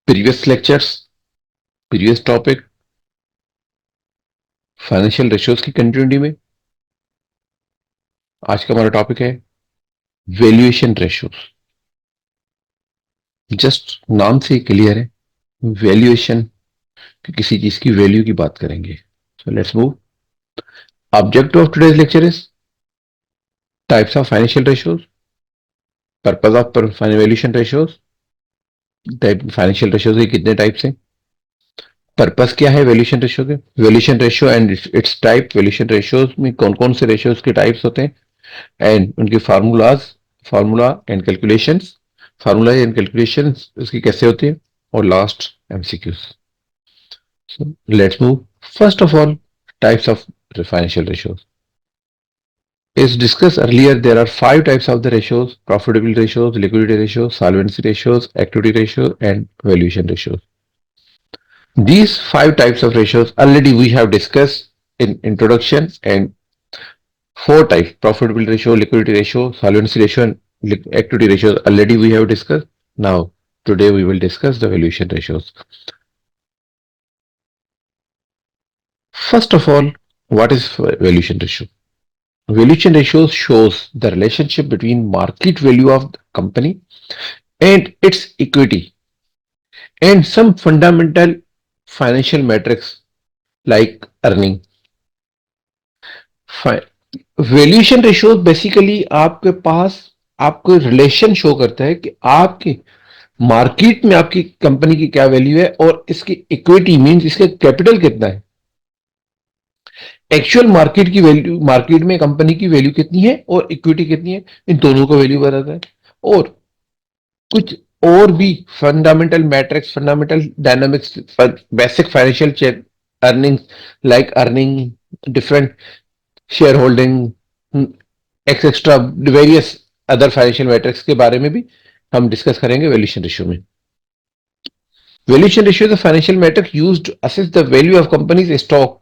Previous lectures, previous topic financial ratios की continuity में आज का हमारा टॉपिक है वैल्यूएशन रेशियोज। जस्ट नाम से क्लियर है, वैल्यूएशन कि किसी चीज की वैल्यू की बात करेंगे। So let's move. Object of today's lecture is types of financial ratios, purpose of valuation ratios, financial ratios के कितने टाइप्स हैं, पर्पस क्या है वैल्यूएशन रेशियो के, valuation ratio and it's type, valuation ratios में कौन कौन से रेशियोज के टाइप्स होते हैं एंड उनके formula and calculations, formula and calculations उसकी कैसे होती है, और last MCQs. So let's move. First of all, types of financial ratios. As discussed earlier, there are five types of the ratios: profitability ratios, liquidity ratios, solvency ratios, equity ratio, and valuation ratios. These five types of ratios already we have discussed in introduction, and four types: profitability ratio, liquidity ratio, solvency ratio, and equity ratios already we have discussed. Now, today we will discuss the valuation ratios. First of all, what is valuation ratio? Valuation ratio shows the relationship between market value of the company and its equity and some fundamental financial metrics like earning. Valuation ratio basically आपके पास आपको relation show करता है कि आपकी market में आपकी company की क्या वैल्यू है और इसकी इक्विटी मींस इसका कैपिटल कितना है, एक्चुअल मार्केट की वैल्यू, मार्केट में कंपनी की वैल्यू कितनी है और इक्विटी कितनी है, इन दोनों को वैल्यू बताता है। और कुछ और भी fundamental metrics, fundamental dynamics, basic financial earning like earning, different share holding, etcetera, various other financial metrics के बारे में भी हम डिस्कस करेंगे वैल्यूएशन रेशियो में। Valuation ratio is a financial metric used to assess the value of company's stock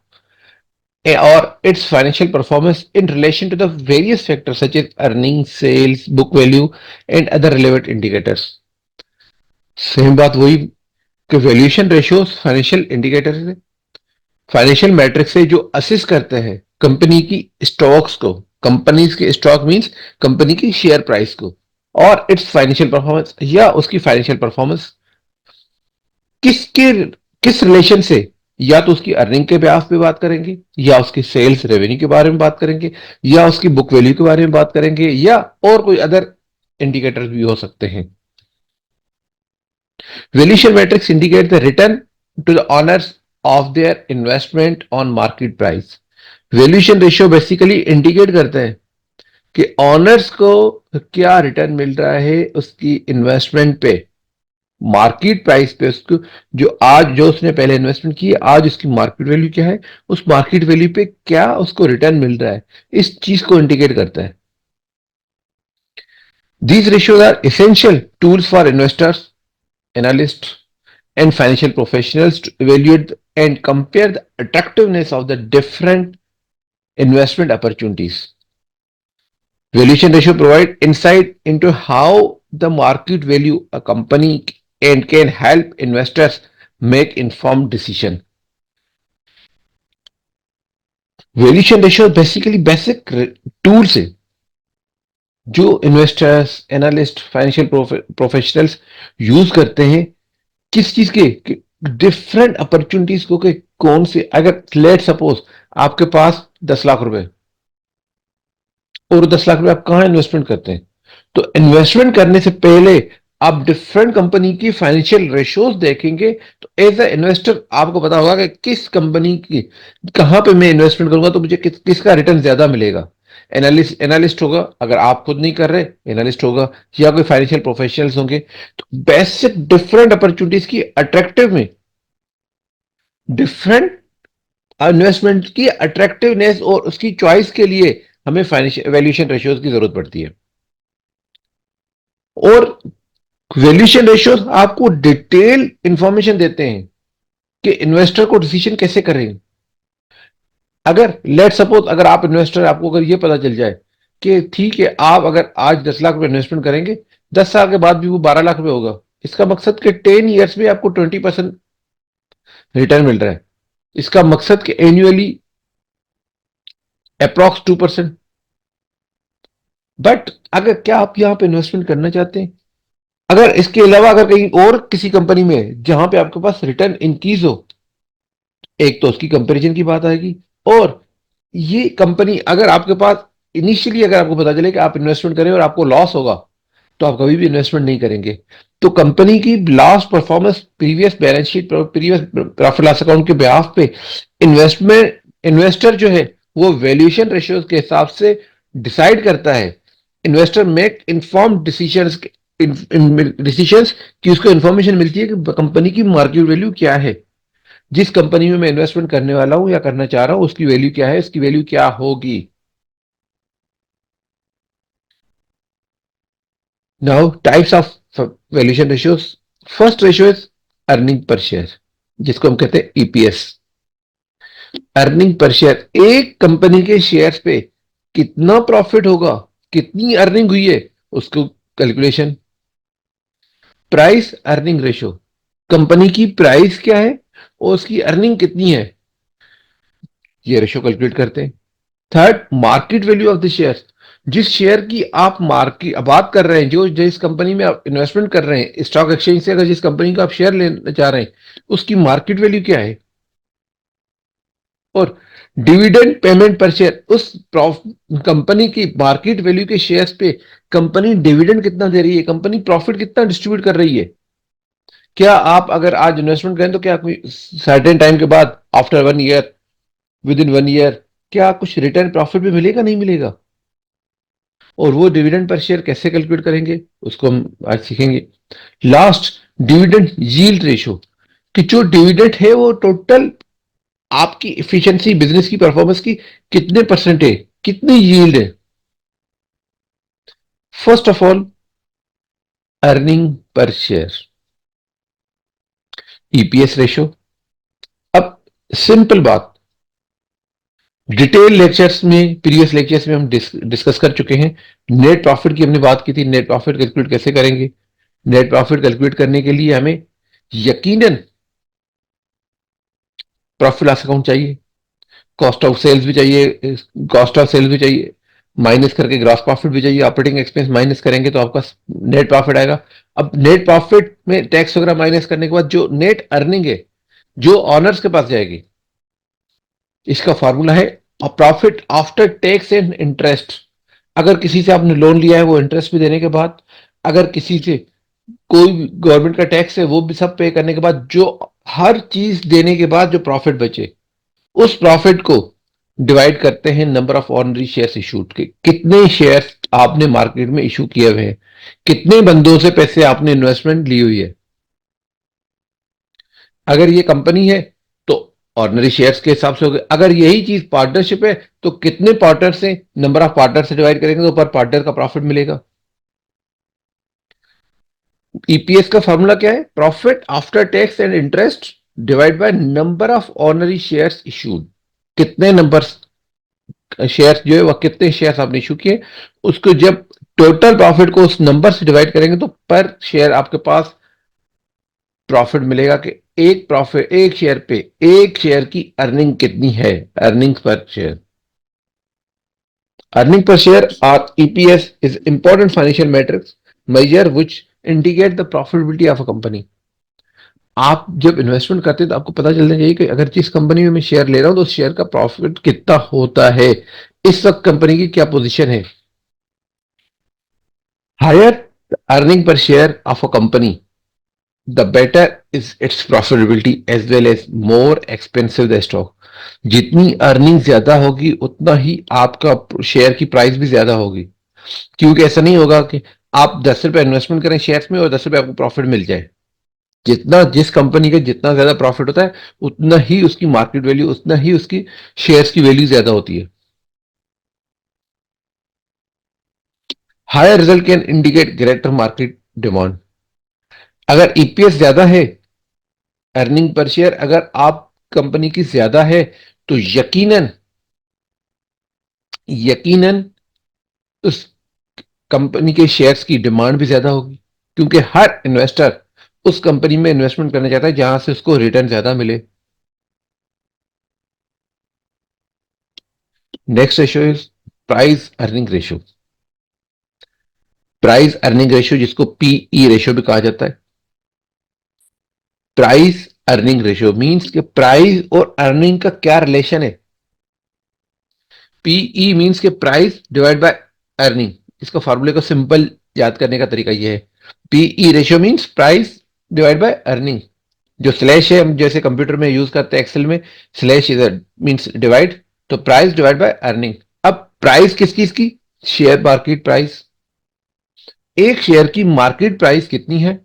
or its financial performance in relation to the various factors such as earnings, sales, book value, and other relevant indicators. Same बात वही कि valuation ratio financial indicator से, financial metric से जो assist करते हैं company की stocks को, कंपनीज के स्टॉक मींस कंपनी की शेयर प्राइस को, और इट्स फाइनेंशियल परफॉर्मेंस या उसकी फाइनेंशियल परफॉर्मेंस किसके किस रिलेशन से, या तो उसकी अर्निंग के ब्याज पे बात करेंगे, या उसकी सेल्स रेवेन्यू के बारे में बात करेंगे, या उसकी बुक वैल्यू के बारे में बात करेंगे, या और कोई अदर इंडिकेटर्स भी हो सकते हैं। Valuation metrics indicate the return to the owners of their investment on market price. Valuation ratio basically indicate करते हैं कि ऑनर्स को क्या रिटर्न मिल रहा है उसकी इन्वेस्टमेंट पे, मार्केट प्राइस पे, उसको जो उसने पहले इन्वेस्टमेंट की आज उसकी मार्केट वैल्यू क्या है, उस मार्केट वैल्यू पे क्या उसको रिटर्न मिल रहा है, इस चीज को इंडिकेट करता है। These ratios are essential tools for investors, analyst and financial professionals to evaluate and compare the attractiveness of the different investment opportunities. Valuation ratio provide insight into how the market value a company and can help investors make informed decision. Valuation ratio basically basic tools है जो investors, analyst, financial professionals use करते हैं किस चीज के, different opportunities को, कि कौन से, अगर लेट सपोज आपके पास 10 लाख रुपए और 10 लाख रुपए आप कहां इन्वेस्टमेंट करते हैं, तो इन्वेस्टमेंट करने से पहले आप डिफरेंट कंपनी की फाइनेंशियल रेशियोज देखेंगे। तो एज ए इन्वेस्टर आपको पता होगा कि किस कंपनी की कहां पे मैं इन्वेस्टमेंट करूंगा तो मुझे किसका रिटर्न ज्यादा मिलेगा। एनालिस्ट होगा, अगर आप खुद नहीं कर रहे एनालिस्ट होगा, या कोई फाइनेंशियल प्रोफेशनल्स होंगे। तो बेसिक डिफरेंट अपॉर्चुनिटीज की अट्रैक्टिव में, डिफरेंट इन्वेस्टमेंट की अट्रैक्टिवनेस और उसकी चॉइस के लिए हमें फाइनेंशियल वैल्यूएशन रेशियोज की जरूरत पड़ती है। और वैल्यूएशन रेशियोज आपको डिटेल इंफॉर्मेशन देते हैं कि इन्वेस्टर को डिसीजन कैसे करें। अगर लेट सपोज अगर आप इन्वेस्टर, आपको अगर ये पता चल जाए कि ठीक है आप अगर आज 10 लाख रुपए इन्वेस्टमेंट करेंगे, 10 साल के बाद भी वो 12 लाख रुपए होगा, इसका मकसद कि 10 ईयर्स में आपको 20% रिटर्न मिल रहा है। इसका मकसद कि एनुअली अप्रॉक्स 2%। बट अगर क्या आप यहां पे इन्वेस्टमेंट करना चाहते हैं, अगर इसके अलावा अगर कहीं और किसी कंपनी में जहां पे आपके पास रिटर्न इंक्रीज हो, एक तो उसकी कंपैरिजन की बात आएगी, और ये कंपनी अगर आपके पास इनिशियली अगर आपको पता चले कि आप इन्वेस्टमेंट करें और आपको लॉस होगा, तो आप कभी भी इन्वेस्टमेंट नहीं करेंगे। तो कंपनी की last performance, previous balance sheet, previous profit loss account के बेहाफ पे इन्वेस्टमेंट इन्वेस्टर जो है वो वैल्यूएशन रेशियोज के हिसाब से डिसाइड करता है। Investor make informed decisions decisions कि उसको इंफॉर्मेशन मिलती है कि कंपनी की मार्केट वैल्यू क्या है, जिस कंपनी में मैं इन्वेस्टमेंट करने वाला हूं या करना चाह रहा हूं उसकी वैल्यू क्या है, उसकी वैल्यू क्या होगी। Now types of valuation ratios. First ratio is earning per share, जिसको हम कहते हैं ईपीएस। अर्निंग पर शेयर, एक कंपनी के शेयर्स पे कितना प्रॉफिट होगा, कितनी अर्निंग हुई है, उसको calculation. Price earning ratio, company की प्राइस क्या है और उसकी अर्निंग कितनी है, ये रेशियो कैलकुलेट करते हैं। Third, market value of the share, जिस शेयर की आप मार्केट बात कर रहे हैं, जो जिस कंपनी में आप इन्वेस्टमेंट कर रहे हैं, स्टॉक एक्सचेंज से अगर जिस कंपनी का आप शेयर लेना चाह रहे हैं उसकी मार्केट वैल्यू क्या है। और डिविडेंड पेमेंट पर शेयर, उस कंपनी की मार्केट वैल्यू के शेयर्स पे कंपनी डिविडेंड कितना दे रही है, कंपनी प्रॉफिट कितना डिस्ट्रीब्यूट कर रही है। क्या आप अगर आज इन्वेस्टमेंट करें तो क्या कोई सर्टेन टाइम के बाद, after 1 year, with in 1 year, क्या कुछ रिटर्न प्रॉफिट भी मिलेगा, नहीं मिलेगा। और वो डिविडेंड पर शेयर कैसे कैलकुलेट करेंगे उसको हम आज सीखेंगे। लास्ट, डिविडेंड यील्ड रेशो, कि जो डिविडेंड है वो टोटल आपकी इफिशिएंसी, बिजनेस की परफॉर्मेंस की कितने परसेंट है, कितनी यील्ड है। First of all, earning per share, EPS ratio. अब सिंपल बात, डिटेल लेक्चर्स में, प्रीवियस लेक्चर्स में हम डिस्कस कर चुके हैं। नेट प्रॉफिट की हमने बात की थी, नेट प्रॉफिट कैलकुलेट कैसे करेंगे। नेट प्रॉफिट कैलकुलेट करने के लिए हमें यकीनन प्रॉफिट लॉस अकाउंट चाहिए, कॉस्ट ऑफ सेल्स भी चाहिए, कॉस्ट ऑफ सेल्स भी चाहिए, माइनस करके ग्रॉस प्रॉफिट भी चाहिए। ऑपरेटिंग एक्सपेंस माइनस करेंगे तो आपका नेट प्रॉफिट आएगा। अब नेट प्रॉफिट में टैक्स वगैरह माइनस करने के बाद जो नेट अर्निंग है, जो ऑनर्स के पास जाएगी, इसका फॉर्मूला है profit after tax and interest. अगर किसी से आपने लोन लिया है वो इंटरेस्ट भी देने के बाद, अगर किसी से कोई गवर्नमेंट का टैक्स है वो भी सब पे करने के बाद, जो हर चीज देने के बाद जो प्रॉफिट बचे, उस प्रॉफिट को डिवाइड करते हैं number of ordinary shares issued के, कितने शेयर्स आपने मार्केट में इशू किए हुए हैं, कितने बंदों से पैसे आपने इन्वेस्टमेंट ली हुई है। अगर ये कंपनी है तो ऑर्डिनरी शेयर्स के हिसाब से हो गए। अगर यही चीज पार्टनरशिप है तो कितने पार्टनर से, नंबर ऑफ पार्टनर से डिवाइड करेंगे तो पर पार्टनर का प्रॉफिट मिलेगा। ईपीएस का फॉर्मूला क्या है, profit after tax and interest divide by number of ordinary shares issued. कितने नंबर शेयर्स जो है वह कितने शेयर्स आपने इशू किए, उसको जब टोटल प्रॉफिट को उस नंबर से डिवाइड करेंगे तो पर शेयर आपके पास प्रॉफिट मिलेगा कि एक प्रॉफिट, एक शेयर पे एक शेयर की अर्निंग कितनी है, earning per share. Earning per share और EPS is important financial metrics measure which indicate the profitability of a company. आप जब इन्वेस्टमेंट करते हैं तो आपको पता चलना चाहिए कि अगर जिस कंपनी में मैं शेयर ले रहा हूं तो उस शेयर का प्रॉफिट कितना होता है, इस वक्त कंपनी की क्या पोजीशन है। Higher earning per share of a company, the better is its profitability as well as more expensive the stock. जितनी अर्निंग ज्यादा होगी उतना ही आपका शेयर की प्राइस भी ज्यादा होगी। क्योंकि ऐसा नहीं होगा कि आप 10 रुपए इन्वेस्टमेंट करें शेयर्स में और 10 रुपए आपको प्रॉफिट मिल जाए। जितना जिस कंपनी का जितना ज्यादा प्रॉफिट होता है उतना ही उसकी मार्केट वैल्यू, उतना ही उसकी शेयर्स की वैल्यू ज्यादा होती है। Higher result can indicate greater market demand. अगर ईपीएस ज्यादा है, अर्निंग पर शेयर अगर आप कंपनी की ज्यादा है, तो यकीनन यकीनन उस कंपनी के शेयर्स की डिमांड भी ज्यादा होगी। क्योंकि हर इन्वेस्टर उस कंपनी में इन्वेस्टमेंट करना चाहता है जहां से उसको रिटर्न ज्यादा मिले। Next ratio is price earning ratio. Price earning ratio जिसको पीई रेशियो भी कहा जाता है। प्राइस अर्निंग रेशियो मींस कि प्राइस और अर्निंग का क्या रिलेशन है। पीई मींस के प्राइस डिवाइड बाय अर्निंग। इसका फॉर्मूले को सिंपल याद करने का तरीका यह है, PE ratio means price divide by earning. जो स्लैश है हम जैसे कंप्यूटर में यूज करते हैं एक्सेल में, स्लैश इज मींस डिवाइड, तो प्राइस डिवाइड बाय अर्निंग। अब प्राइस किस चीज की, शेयर मार्केट प्राइस। एक शेयर की मार्केट प्राइस कितनी है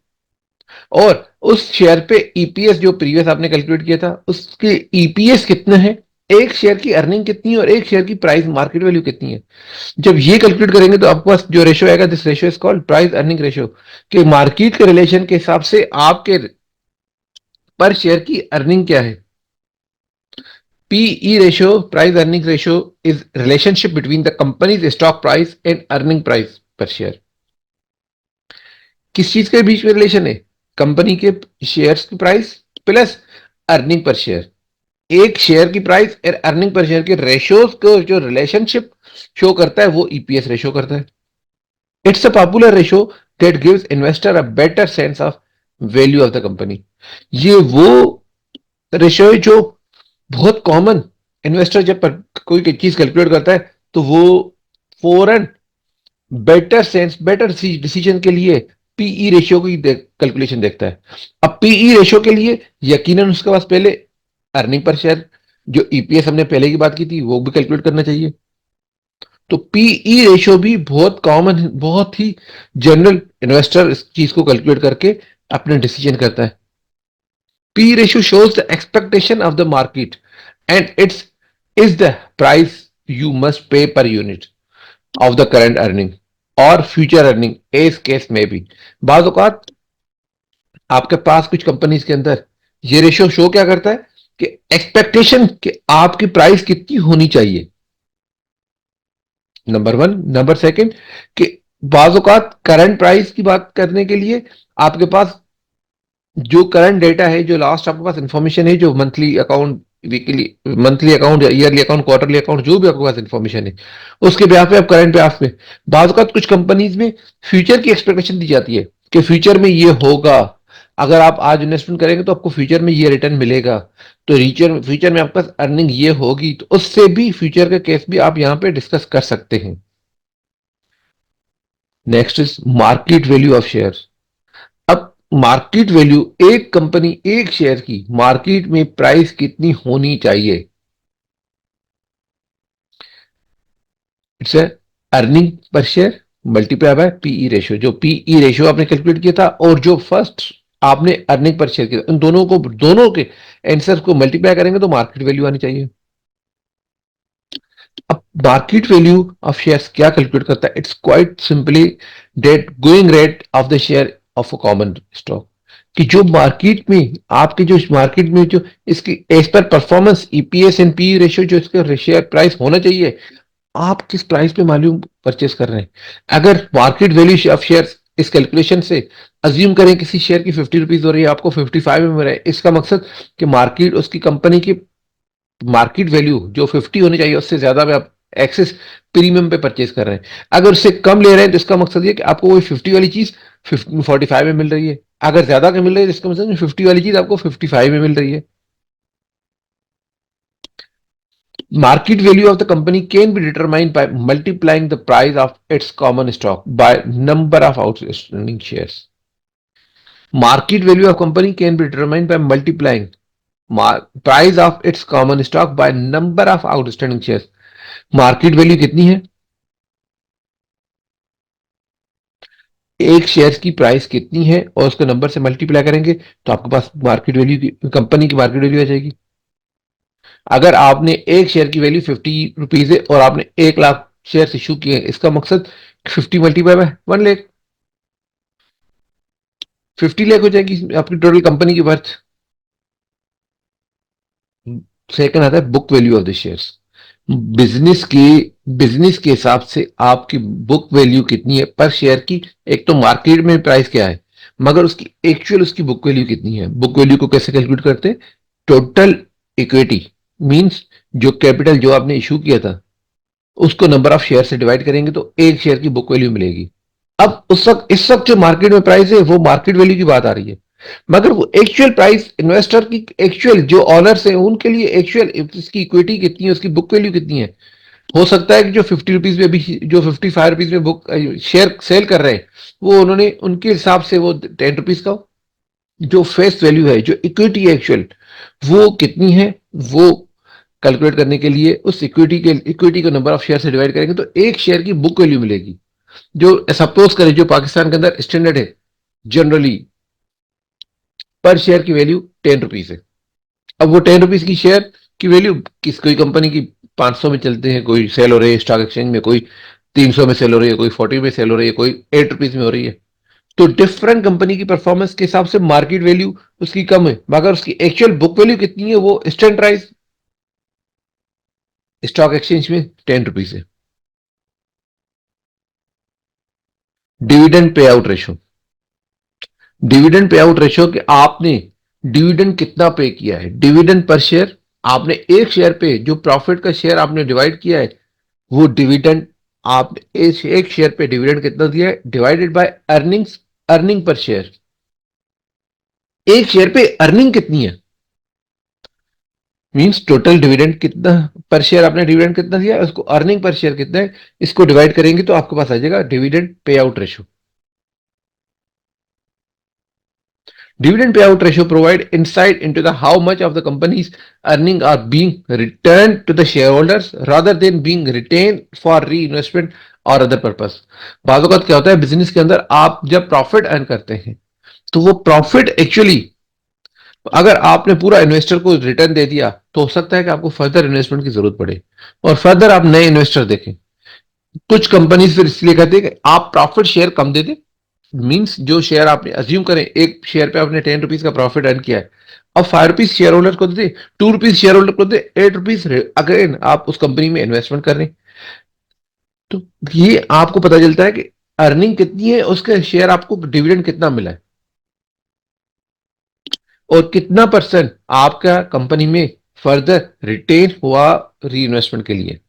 और उस शेयर पे ईपीएस जो प्रीवियस आपने कैलकुलेट किया था उसके ईपीएस कितने हैं, एक शेयर की अर्निंग कितनी है और एक शेयर की प्राइस मार्केट वैल्यू कितनी है। जब ये कैलकुलेट करेंगे तो आपके पास जो रेशियो आएगा, this ratio is called price earning ratio, कि मार्केट के रिलेशन के हिसाब से आपके पर शेयर की अर्निंग क्या है। PE ratio, price earning ratio, is relationship between the company's stock price and earning price per share. किस चीज के बीच में रिलेशन है, कंपनी के शेयर्स की price plus earning per share. एक शेयर की प्राइस और अर्निंग पर शेयर के रेशियोज को जो रिलेशनशिप शो करता है वो ईपीएस रेशियो करता है। It's a popular ratio that gives investor a better sense of value of the company. ये वो रेशियो है जो बहुत कॉमन, इन्वेस्टर जब कोई चीज कैलकुलेट करता है तो वो फौरन बेटर सेंस, बेटर डिसीजन के लिए पीई रेशियो की कैलकुलेशन देखता है। अब पीई रेशियो के लिए यकीनन उसके पास पहले अर्निंग पर शेयर, जो ईपीएस हमने पहले की बात की थी, वो भी कैलकुलेट करना चाहिए। तो पीई रेशियो भी बहुत कॉमन, बहुत ही जनरल, इन्वेस्टर इस चीज को कैलकुलेट करके अपना डिसीजन करता है। P ratio shows the expectation of the market and it's is the price you must pay per unit of the current earning or future earning as case may be। बाज औकात आपके पास कुछ companies के अंदर ये ratio show क्या करता है कि एक्सपेक्टेशन कि आपकी प्राइस कितनी होनी चाहिए, नंबर वन। नंबर सेकंड कि बाज औकात करंट प्राइस की बात करने के लिए आपके पास जो करंट डेटा है, जो लास्ट आपके पास इंफॉर्मेशन है, जो monthly account, weekly monthly account या ईयरली अकाउंट, क्वार्टरली अकाउंट, जो भी आपके पास इंफॉर्मेशन है उसके ब्याह पे आप करंट ब्याह पे बात का कुछ कंपनीज में फ्यूचर की एक्सपेक्टेशन दी जाती है कि फ्यूचर में ये होगा, अगर आप आज इन्वेस्टमेंट करेंगे तो आपको फ्यूचर में ये रिटर्न मिलेगा, तो फ्यूचर में आपके पास अर्निंग ये होगी, तो उससे भी फ्यूचर का केस भी आप यहाँ पे डिस्कस कर सकते हैं। Next is market value of share. अब मार्केट वैल्यू, एक कंपनी, एक शेयर की मार्केट में प्राइस कितनी होनी चाहिए, its earning per share multiply by PE ratio. जो पीई रेशियो आपने कैलकुलेट किया था और जो फर्स्ट आपने अर्निंग पर शेयर किया, उन दोनों के आंसर को मल्टीप्लाई करेंगे तो मार्केट वैल्यू आनी चाहिए। अब मार्केट वैल्यू ऑफ शेयर्स क्या कैलकुलेट करता है, it's quite simply that going rate of the share of a common stock. कि जो मार्केट में आपके जो मार्केट में जो इसकी एज पर performance EPS and P ratio जो इसका शेयर प्राइस होना चाहिए, आप किस प्राइस पे मालूम परचेस कर रहे हैं। अगर मार्केट वैल्यू ऑफ शेयर इस कैलकुलेशन से अज्यूम करें किसी शेयर की 50 रुपीज हो रही है, आपको 55 में मिल रहा है, इसका मकसद कि मार्केट उसकी कंपनी की मार्केट वैल्यू जो 50 होनी चाहिए उससे ज्यादा में आप एक्सेस प्रीमियम पे परचेज कर रहे हैं। अगर उससे कम ले रहे हैं तो इसका मकसद ये कि आपको वही 50 वाली चीज 45 में मिल रही है, अगर ज्यादा का मिल रही है तो इसका मतलब 50 वाली चीज आपको 55 में मिल रही है। Market value of the company can be determined by multiplying the price of its common stock by number of outstanding shares. Market value of company can be determined by multiplying price of its common stock by number of outstanding shares. Market value कितनी है, एक share की price कितनी है और उसके number से multiply करेंगे तो आपके पास मार्केट वैल्यू की, कंपनी की मार्केट वैल्यू आ जाएगी। अगर आपने एक शेयर की वैल्यू 50 रुपीज है और आपने 1 लाख शेयर इशू किए, इसका मकसद 50 मल्टीप्लाई बाय 1 लाख, 50 लाख हो जाएगी आपकी टोटल कंपनी की वर्थ। सेकंड आता है book value of the shares. Business के हिसाब से आपकी बुक वैल्यू कितनी है पर शेयर की। एक तो मार्केट में प्राइस क्या है, मगर उसकी एक्चुअल उसकी बुक वैल्यू कितनी है। बुक वैल्यू को कैसे कैलकुलेट करते हैं, टोटल इक्विटी मींस जो कैपिटल जो आपने इशू किया था उसको नंबर ऑफ शेयर से डिवाइड करेंगे तो एक शेयर की बुक वैल्यू मिलेगी। अब उस वक्त इस वक्त जो मार्केट में प्राइस है वो मार्केट वैल्यू की बात आ रही है, मगर वो एक्चुअल प्राइस इन्वेस्टर की एक्चुअल जो ऑनर्स है उनके लिए एक्चुअल इसकी इक्विटी कितनी है, उसकी बुक वैल्यू कितनी है। हो सकता है कि जो 50 रुपीज में अभी जो 55 रुपीज में बुक शेयर सेल कर रहे हैं वो उन्होंने उनके हिसाब से वो 10 रुपीज का हो। जो फेस वैल्यू है जो इक्विटी एक्चुअल वो कितनी है, वो कैलकुलेट करने के लिए उस इक्विटी को नंबर ऑफ शेयर से डिवाइड करेंगे तो एक शेयर की बुक वैल्यू मिलेगी। जो सपोज करें जो पाकिस्तान के अंदर स्टैंडर्ड है जनरली पर शेयर की वैल्यू 10 रुपीज है। अब वो 10 रुपीज की शेयर की वैल्यू किस कोई कंपनी की 500 में चलते हैं, कोई सेल हो रही है स्टॉक एक्सचेंज में, कोई 300 में सेल हो रही है, कोई 40 में सेल हो रही है, कोई 8 रुपीज में हो रही है। तो डिफरेंट कंपनी की परफॉर्मेंस के हिसाब से मार्केट वैल्यू उसकी कम है, मगर उसकी एक्चुअल बुक वैल्यू कितनी है वो स्टैंडर्डाइज स्टॉक एक्सचेंज में 10 रुपीज है। Dividend pay out ratio, dividend pay out ratio कि आपने डिविडेंड कितना पे किया है, डिविडेंड पर शेयर आपने एक शेयर पे जो प्रॉफिट का शेयर आपने डिवाइड किया है वो डिविडेंड आपने एक शेयर पे डिविडेंड कितना दिया है divided by earnings, earning per share. एक शेयर पे अर्निंग कितनी है मींस टोटल डिविडेंड कितना पर शेयर आपने डिविडेंड कितना दिया उसको अर्निंग पर शेयर कितना है, इसको डिवाइड करेंगे तो आपके पास आ जाएगा dividend pay out ratio. Dividend payout ratio provide insight into the how much of the company's earnings are being returned to the shareholders rather than being retained for reinvestment or other purpose। बात वक्त क्या होता है business के अंदर आप जब profit earn करते हैं तो वो प्रॉफिट एक्चुअली अगर आपने पूरा इन्वेस्टर को रिटर्न दे दिया तो हो सकता है कि आपको फर्दर इन्वेस्टमेंट की जरूरत पड़े और फर्दर आप नए इन्वेस्टर देखें। कुछ कंपनीज फिर इसलिए कहते हैं कि आप प्रॉफिट शेयर कम दे दें मींस जो शेयर आपने अज्यूम करें एक शेयर पे आपने 10 रुपीज का प्रॉफिट अर्न किया है, अब 5 रुपीज शेयर होल्डर को दे, 2 रुपीज शेयर होल्डर को दे, 8 रुपीज अगेन आप उस कंपनी में इन्वेस्टमेंट कर रहे हैं। तो ये आपको पता चलता है कि अर्निंग कितनी है, उसके शेयर आपको डिविडेंड कितना मिला है और कितना परसेंट आपका कंपनी में फर्दर रिटेन हुआ री इन्वेस्टमेंट के लिए।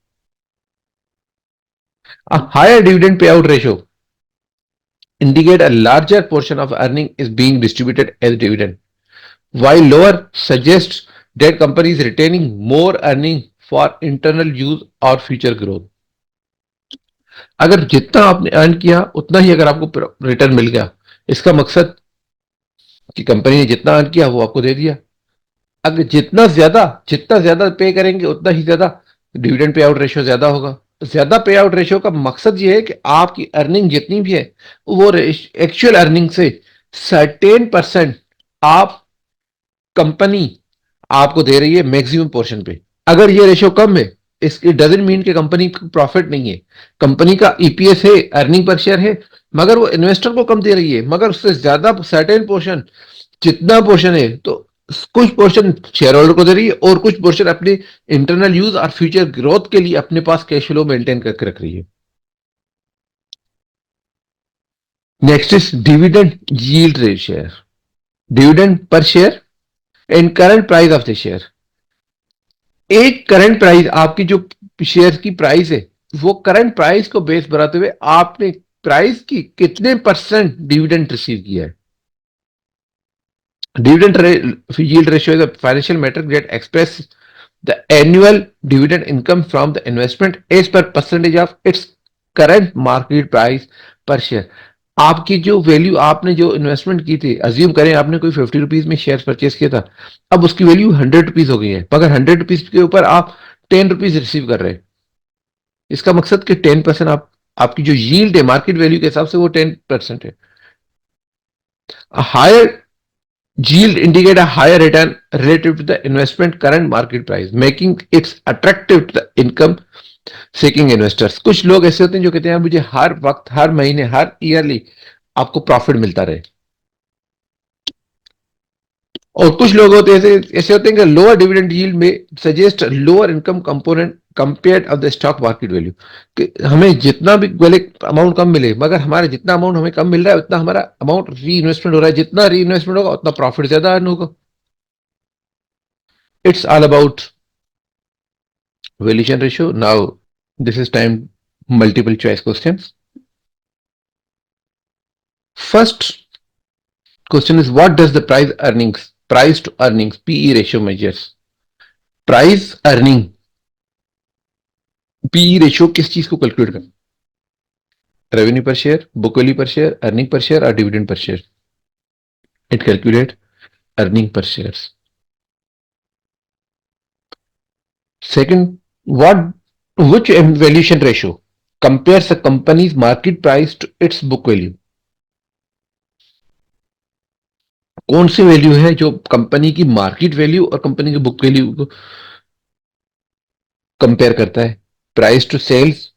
Higher dividend pay out ratio indicate a larger portion of earning is being distributed as dividend, while lower suggests that company is retaining more earning for internal use or future growth। अगर जितना आपने earn किया उतना ही अगर आपको return मिल गया, इसका मकसद कि कंपनी ने जितना अर्न किया वो आपको दे दिया। अगर जितना ज्यादा पे करेंगे उतना ही ज्यादा डिविडेंड पे आउट रेशियो ज्यादा होगा। ज्यादा पे आउट रेशियो का मकसद ये है कि आपकी अर्निंग जितनी भी है वो एक्चुअल अर्निंग से सर्टेन परसेंट आप कंपनी आपको दे रही है मैक्सिमम पोर्शन पे। अगर ये रेशियो कम है इसके डजंट मीन कि कंपनी प्रॉफिट नहीं है, कंपनी का ईपीएस है, अर्निंग पर शेयर है, मगर वो इन्वेस्टर को कम दे रही है, मगर उससे ज्यादा सर्टेन पोर्शन जितना पोर्शन है तो कुछ पोर्शन शेयर होल्डर को दे रही है और कुछ पोर्शन अपने इंटरनल यूज और फ्यूचर ग्रोथ के लिए अपने पास कैश फ्लो मेंटेन करके रख रही है। Next is dividend yield ratio, dividend per share and current price of the share. एक करंट प्राइस आपकी जो शेयर की प्राइस है वो करंट प्राइस को बेस बनाते हुए आपने प्राइस की कितने परसेंट डिविडेंड रिसीव किया है। Dividend yield ratio is a financial metric that expresses the annual dividend income from the investment as per percentage of its current market price per share। आपकी जो value आपने जो investment की थी, assume करें आपने कोई 50 रुपीज में शेयर परचेस किया था, अब उसकी वैल्यू 100 रुपीज हो गई है, मगर 100 रुपीज के ऊपर आप 10 रुपीज रिसीव कर रहे हैं। इसका मकसद कि 10% आप आपकी जो यील्ड है मार्केट वैल्यू के हिसाब से वो 10% है। Higher yield indicate a higher return relative to the investment current market price, making it attractive to the income seeking investors। कुछ लोग ऐसे होते हैं जो कहते हैं मुझे हर वक्त हर महीने हर ईयरली आपको प्रॉफिट मिलता रहे, और कुछ लोग होते हैं ऐसे ऐसे होते हैं कि लोअर डिविडेंड यील्ड में suggest lower income component compare of the stock market value, कि हमें जितना भी भले अमाउंट कम मिले, मगर हमारे जितना अमाउंट हमें कम मिल रहा है उतना हमारा अमाउंट री इन्वेस्टमेंट हो रहा है, जितना री इन्वेस्टमेंट होगा उतना प्रॉफिट ज्यादा अर्न होगा. It's all about valuation ratio. Now, this is time multiple choice questions. First question is, what does the price to earnings PE ratio measures? Price earning PE ratio किस चीज को calculate करता है? Revenue per share, book value per share, earning per share और dividend per share. It calculate earning per share. Second, what which valuation ratio compares a company's market price to its book value? कौन सी value है जो company की market value और company की book value को compare करता है? Price to sales,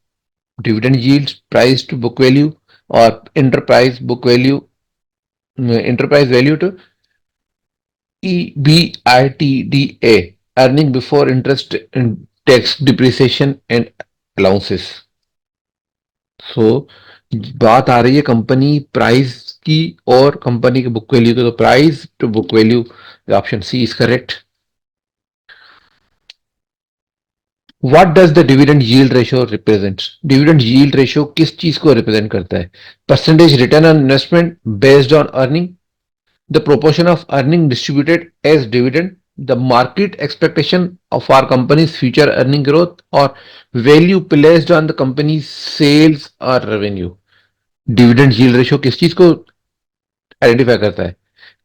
dividend yield, price to book value और enterprise value to EBITDA, earning before interest, tax, depreciation and allowances. So बात आ रही है कंपनी प्राइस की और कंपनी के बुक वैल्यू की, तो price to book value, option C is correct. What does the dividend yield ratio represent? Dividend yield ratio किस चीज को रिप्रेजेंट करता है? Percentage return on investment based on earning, the proportion of earning distributed as dividend, the market expectation of our company's future earning growth और value placed on the company sales और revenue. Dividend yield ratio किस चीज को identify करता है?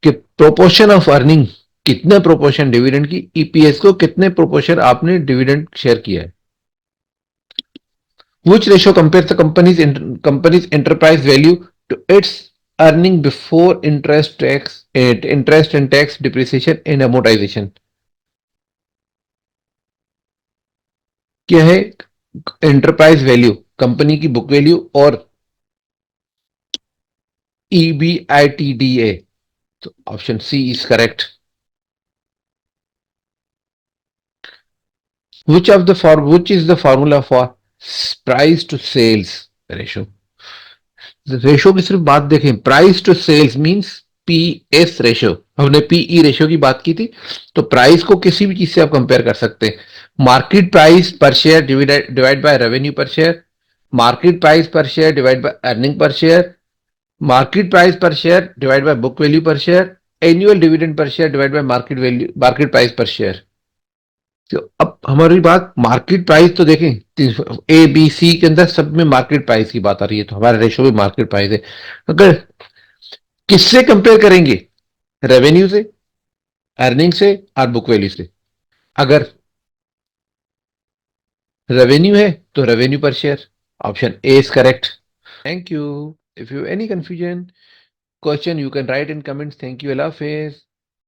कि proportion of earning, कितने proportion dividend की, ईपीएस को कितने प्रोपोर्शन आपने डिविडेंड शेयर किया है. Which ratio compares the company's enterprise value to its earning before interest and tax, depreciation and amortization? क्या है एंटरप्राइज वैल्यू, कंपनी की बुक वैल्यू और EBITDA? तो option C is correct. Which is the formula for price to sales ratio? Ratio की सिर्फ बात देखें, price to sales means PS ratio. हमने पीई रेशियो की बात की थी, तो प्राइस को किसी भी चीज से आप कंपेयर कर सकते हैं. Market price per share divide by revenue per share, market price per share divide by earning per share, market price per share divide by book value per share, annual dividend per share divide by market price per share. तो अब हमारी बात market price तो देखें, A B C के अंदर सब में मार्केट प्राइस की बात आ रही है, तो हमारा रेशो भी मार्केट प्राइस है. अगर किससे कंपेयर करेंगे? रेवेन्यू से, अर्निंग से और बुक वैल्यू से. अगर रेवेन्यू है तो revenue per share, option A is correct. Thank you. If you any confusion question you can write in comments. Thank you. Allah Hafiz.